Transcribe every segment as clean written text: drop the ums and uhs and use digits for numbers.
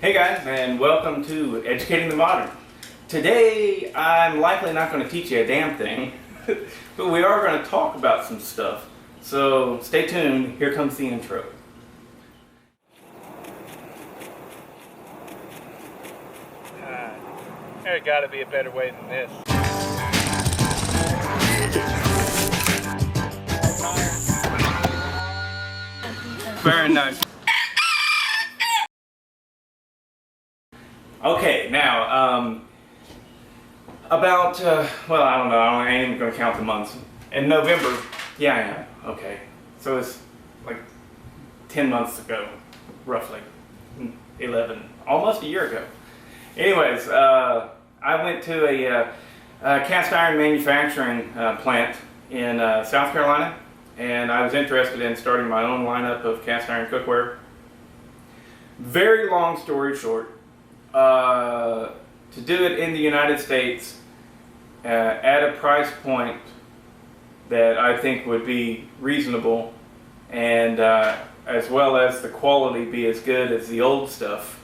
Hey guys, and welcome to Educating the Modern. Today, I'm likely not going to teach you a damn thing, but we are going to talk about some stuff. So stay tuned, here comes the intro. There got to be a better way than this. Very nice. Okay, now, well, I don't know, I ain't even going to count the months. In November, yeah, I am, okay. So it's like 10 months ago, roughly, 11, almost a year ago. Anyways, I went to a cast iron manufacturing plant in South Carolina, and I was interested in starting my own lineup of cast iron cookware. Very long story short, to do it in the United States at a price point that I think would be reasonable, and as well as the quality be as good as the old stuff,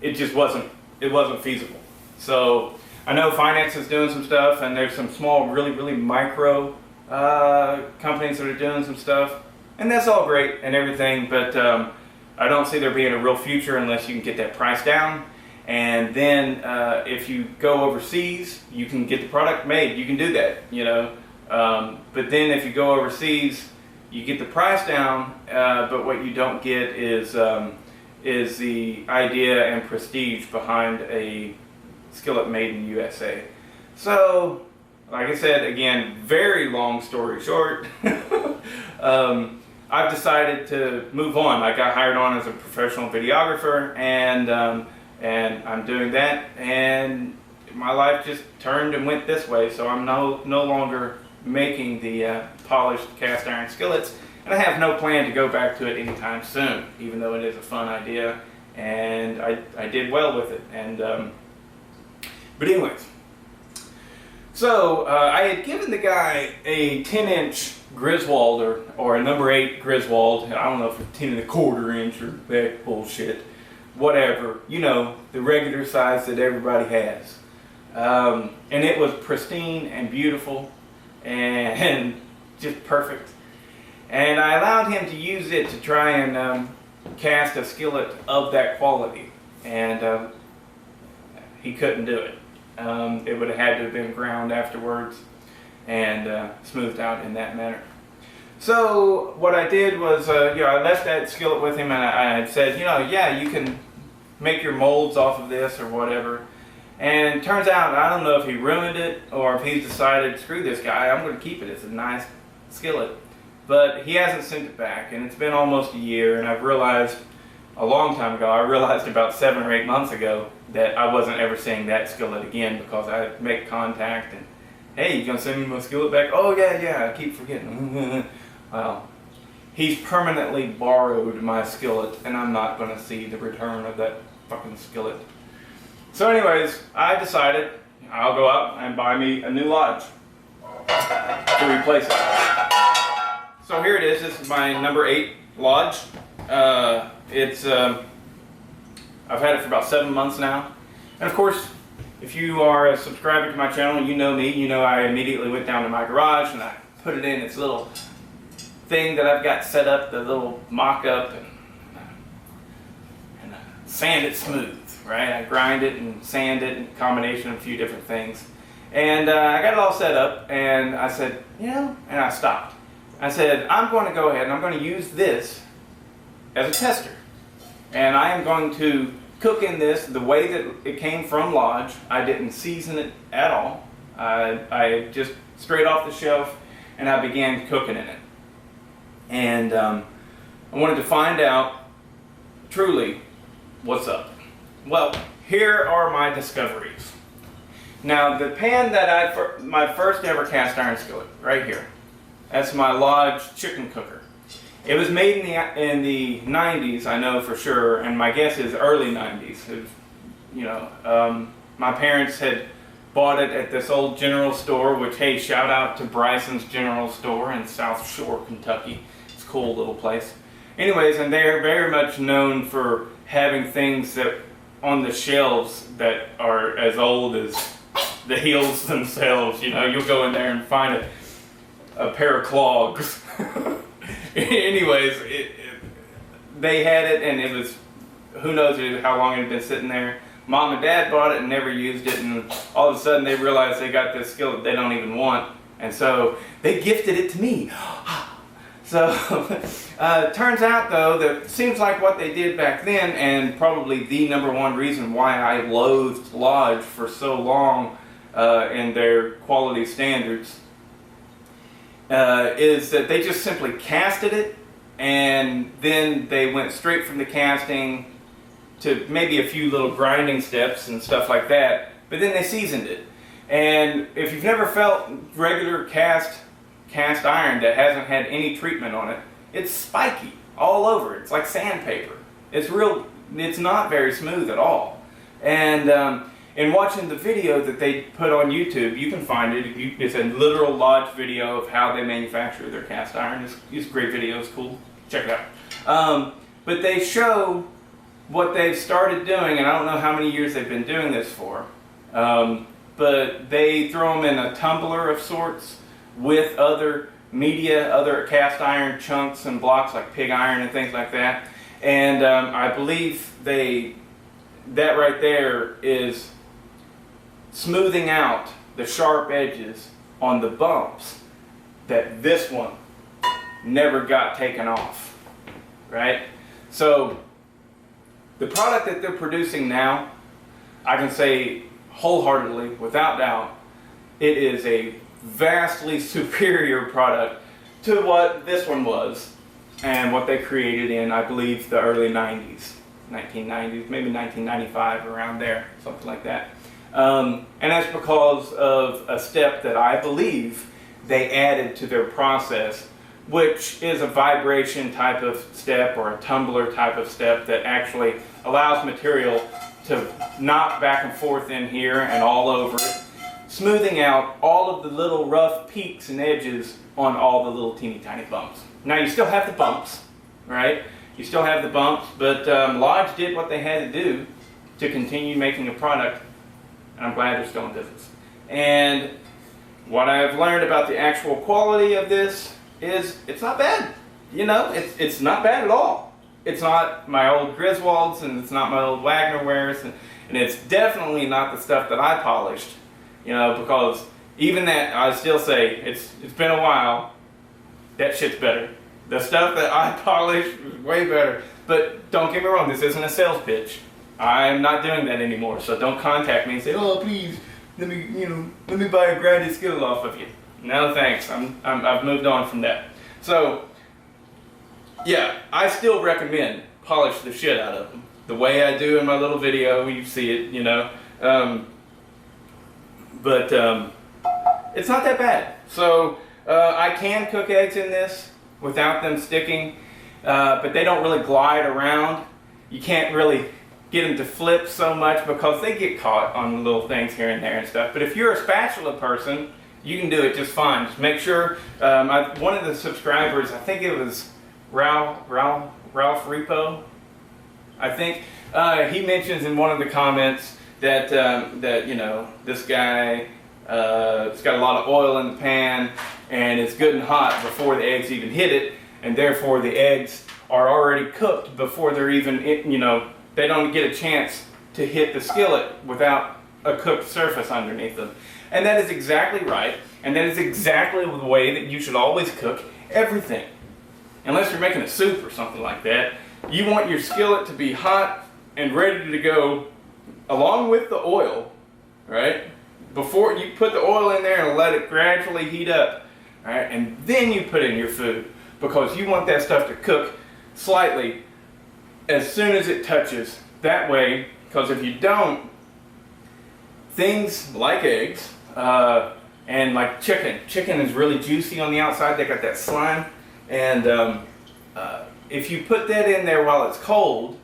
it just wasn't feasible. So I know finance is doing some stuff, and there's some small, really micro companies that are doing some stuff, and that's all great and everything, but I don't see there being a real future unless you can get that price down. And then if you go overseas, you can get the product made. You can do that, you know. But then if you go overseas, you get the price down, but what you don't get is the idea and prestige behind a skillet made in USA. So, like I said, again, very long story short, I've decided to move on. I got hired on as a professional videographer, and I'm doing that, and my life just turned and went this way. So I'm no longer making the polished cast iron skillets, and I have no plan to go back to it anytime soon, even though it is a fun idea, and I did well with it. And but anyways, so I had given the guy a 10-inch Griswold or a number 8 Griswold. I don't know if it's 10 1/4 inch or that bullshit, whatever, you know, the regular size that everybody has. And it was pristine and beautiful and just perfect. And I allowed him to use it to try and cast a skillet of that quality, and he couldn't do it. It would have had to have been ground afterwards and smoothed out in that manner. So what I did was, I left that skillet with him, and I said, yeah, you can make your molds off of this or whatever. And it turns out, I don't know if he ruined it or if he's decided, screw this guy, I'm going to keep it. It's a nice skillet. But he hasn't sent it back, and it's been almost a year, and I've realized a long time ago, I realized about 7 or 8 months ago that I wasn't ever seeing that skillet again, because I make contact and, hey, you gonna send me my skillet back? Oh yeah, I keep forgetting. Well, he's permanently borrowed my skillet, and I'm not gonna see the return of that fucking skillet. So anyways, I decided I'll go out and buy me a new lodge to replace it. So here it is. This is my number 8 lodge. I've had it for about 7 months now, and of course, if you are a subscriber to my channel, you know me. You know I immediately went down to my garage and I put it in its little thing that I've got set up, the little mock-up, and sand it smooth, right? I grind it and sand it in combination of a few different things, and I got it all set up, and I said, and I stopped. I said, I'm going to go ahead and I'm going to use this as a tester, and I am going to cook in this the way that it came from Lodge. I didn't season it at all. I just straight off the shelf, and I began cooking in it. And I wanted to find out truly what's up. Well, here are my discoveries. Now, the pan that my first ever cast iron skillet, right here, that's my Lodge chicken cooker. It was made in the 90s, I know for sure, and my guess is early 90s. It was, my parents had bought it at this old general store, which, hey, shout out to Bryson's General Store in South Shore, Kentucky. It's a cool little place. anyways, and they're very much known for having things that on the shelves that are as old as the heels themselves. You know, you'll go in there and find a pair of clogs. Anyways, they had it, and it was, who knows how long it had been sitting there. Mom and Dad bought it and never used it, and all of a sudden they realized they got this skillet they don't even want, and so they gifted it to me. So turns out though that it seems like what they did back then, and probably the #1 reason why I loathed Lodge for so long in their quality standards, is that they just simply casted it, and then they went straight from the casting to maybe a few little grinding steps and stuff like that, but then they seasoned it. And if you've never felt regular cast iron that hasn't had any treatment on it, it's spiky all over. It's like sandpaper. It's not very smooth at all. And in watching the video that they put on YouTube, you can find it. It's a literal Lodge video of how they manufacture their cast iron. It's a great video. It's cool. Check it out. But they show what they've started doing, and I don't know how many years they've been doing this for, but they throw them in a tumbler of sorts with other media, other cast iron chunks and blocks like pig iron and things like that. And I believe that right there is smoothing out the sharp edges on the bumps that this one never got taken off, right? So the product that they're producing now, I can say wholeheartedly, without doubt, it is a vastly superior product to what this one was and what they created in, I believe, the early 90s, 1990s, maybe 1995, around there, something like that. And that's because of a step that I believe they added to their process, which is a vibration type of step or a tumbler type of step that actually allows material to knock back and forth in here and all over it, smoothing out all of the little rough peaks and edges on all the little teeny tiny bumps. Now you still have the bumps, right? You still have the bumps, but Lodge did what they had to do to continue making a product, and I'm glad they're still in business. And what I've learned about the actual quality of this is it's not bad. You know, it's not bad at all. It's not my old Griswolds, and it's not my old Wagner wares, and it's definitely not the stuff that I polished. You know, because even that, I still say, it's been a while, that shit's better. The stuff that I polished was way better. But don't get me wrong, this isn't a sales pitch. I'm not doing that anymore, so don't contact me and say, oh please, let me buy a grinded skillet off of you. No thanks, I've moved on from that. So, yeah, I still recommend polish the shit out of them. The way I do in my little video, you see it, you know. But it's not that bad. So I can cook eggs in this without them sticking, but they don't really glide around. You can't really get them to flip so much because they get caught on little things here and there and stuff. But if you're a spatula person, you can do it just fine. Just make sure, one of the subscribers, I think it was Ralph Repo, I think, he mentions in one of the comments that you know, this guy, it's got a lot of oil in the pan and it's good and hot before the eggs even hit it, and therefore the eggs are already cooked before they're even, you know, they don't get a chance to hit the skillet without a cooked surface underneath them. And that is exactly right, and that is exactly the way that you should always cook everything. Unless you're making a soup or something like that, you want your skillet to be hot and ready to go along with the oil, right? Before you put the oil in there and let it gradually heat up, all right? And then you put in your food, because you want that stuff to cook slightly as soon as it touches. That way, because if you don't, things like eggs and like chicken is really juicy on the outside. They got that slime, and if you put that in there while it's cold,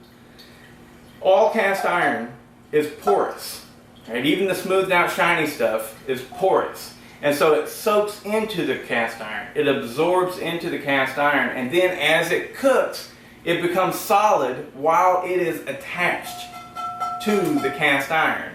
all cast iron is porous, right? Even the smoothed out shiny stuff is porous, and so it soaks into the cast iron. It absorbs into the cast iron, and then as it cooks, it becomes solid while it is attached to the cast iron.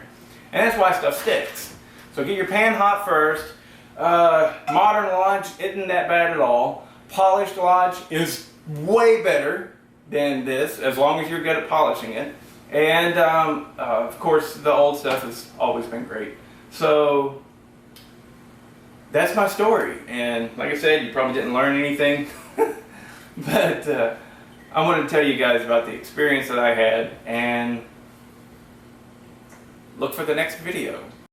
And that's why stuff sticks. So get your pan hot first. Modern Lodge isn't that bad at all. Polished Lodge is way better than this, as long as you're good at polishing it. And of course, the old stuff has always been great. So that's my story. And like I said, you probably didn't learn anything, but I wanted to tell you guys about the experience that I had, and look for the next video.